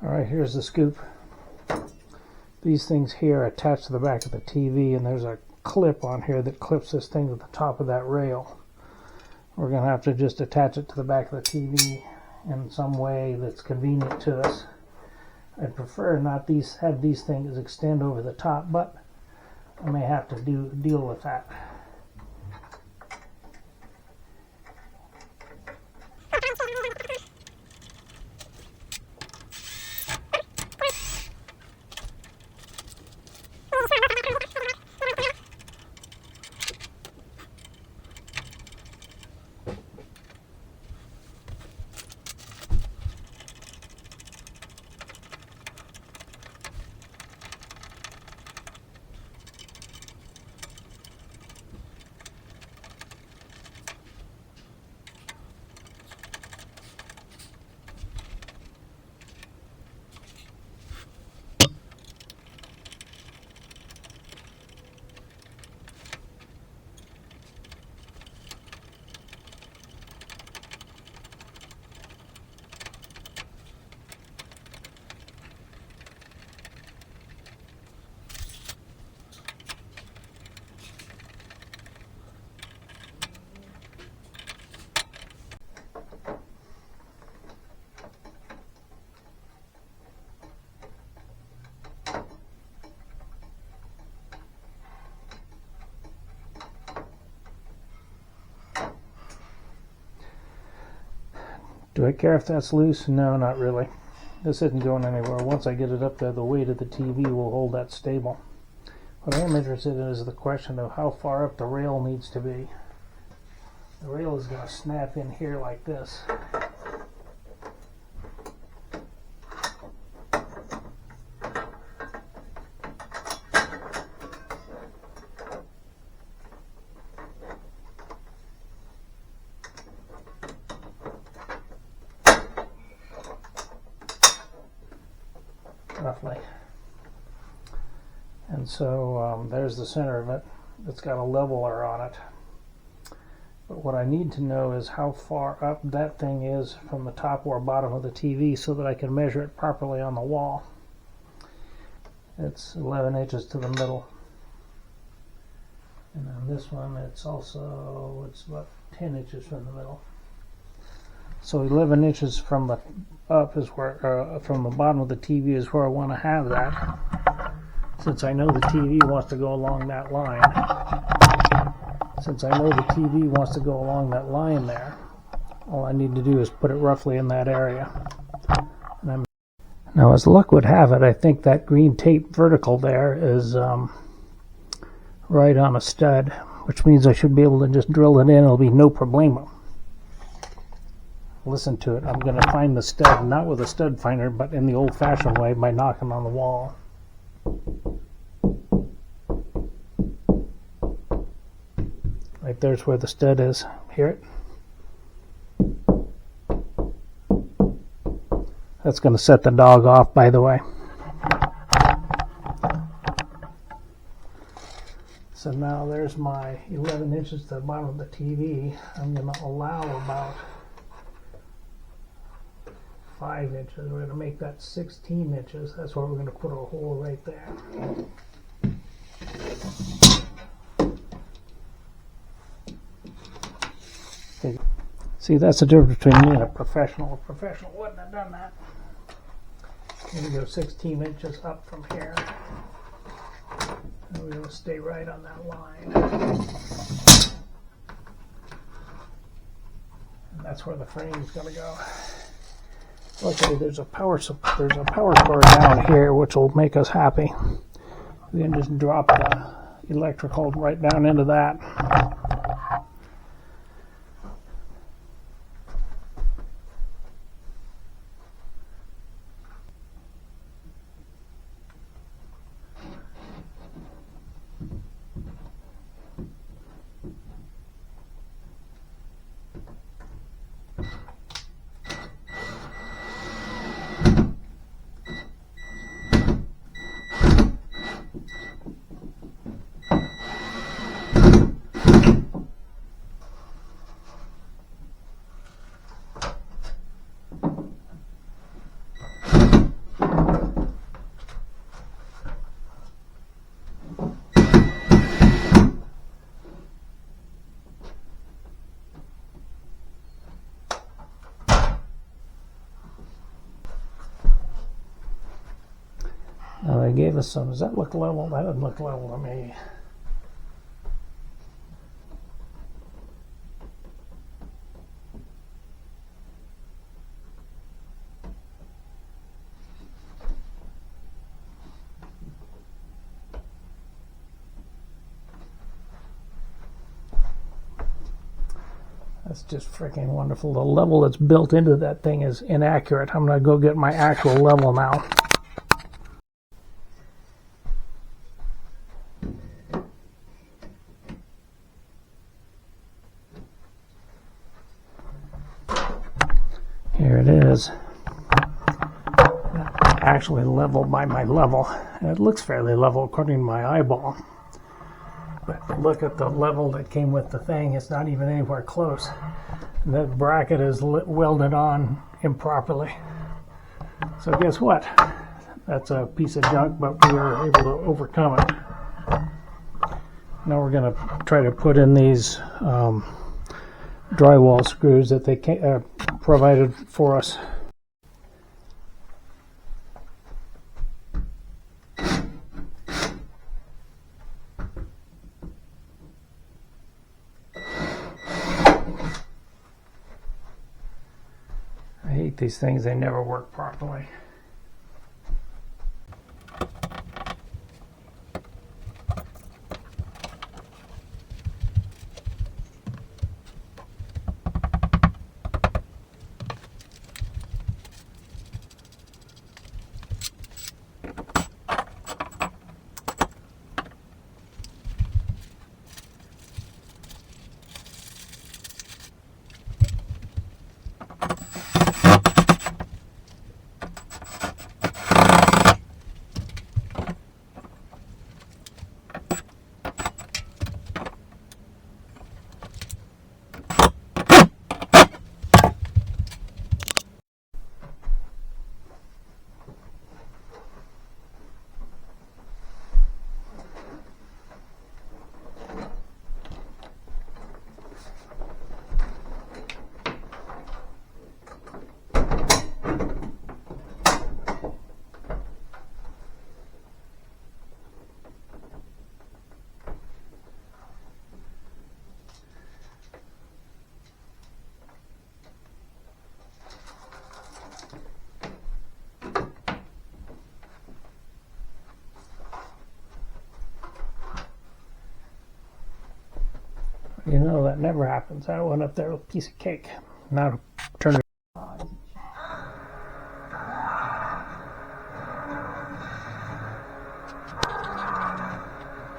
Alright, here's the scoop. These things here are attached to the back of the TV, and there's a clip on here that clips this thing to the top of that rail. We're going to have to just attach it to the back of the TV in some way that's convenient to us. I'd prefer not have these things extend over the top, but I may have to deal with that. Do I care if that's loose? No, not really. This isn't going anywhere. Once I get it up there, the weight of the TV will hold that stable. What I am interested in is the question of how far up the rail needs to be. The rail is going to snap in here like this. Roughly. And so there's the center of it. It's got a leveler on it. But what I need to know is how far up that thing is from the top or bottom of the TV so that I can measure it properly on the wall. It's 11 inches to the middle. And on this one it's about 10 inches from the middle. So 11 inches from the up is where, from the bottom of the TV is where I want to have that. Since I know the TV wants to go along that line. Since I know the TV wants to go along that line there, all I need to do is put it roughly in that area. Now, as luck would have it, I think that green tape vertical there is right on a stud, which means I should be able to just drill it in. It'll be no problemo. Listen to it. I'm going to find the stud, not with a stud finder, but in the old-fashioned way by knocking on the wall. Right there's where the stud is. Hear it? That's going to set the dog off, by the way. So now there's my 11 inches to the bottom of the TV. I'm going to allow about 5 inches. We're going to make that 16 inches. That's where we're going to put a hole right there. See, that's the difference between me and a professional. A professional wouldn't have done that. We're going to go 16 inches up from here. And we're going to stay right on that line. And that's where the frame is going to go. Luckily, there's a power cord down here, which will make us happy. We can just drop the electrical right down into that. Now they gave us some. Does that look level? That doesn't look level to me. That's just freaking wonderful. The level that's built into that thing is inaccurate. I'm going to go get my actual level now. Here it is. Actually leveled by my level. And it looks fairly level according to my eyeball. But look at the level that came with the thing. It's not even anywhere close. That bracket is welded on improperly. So guess what? That's a piece of junk, but we were able to overcome it. Now we're going to try to put in these drywall screws that they provided for us. I hate these things, they never work properly. You know, that never happens. I went up there with a piece of cake. Now turn it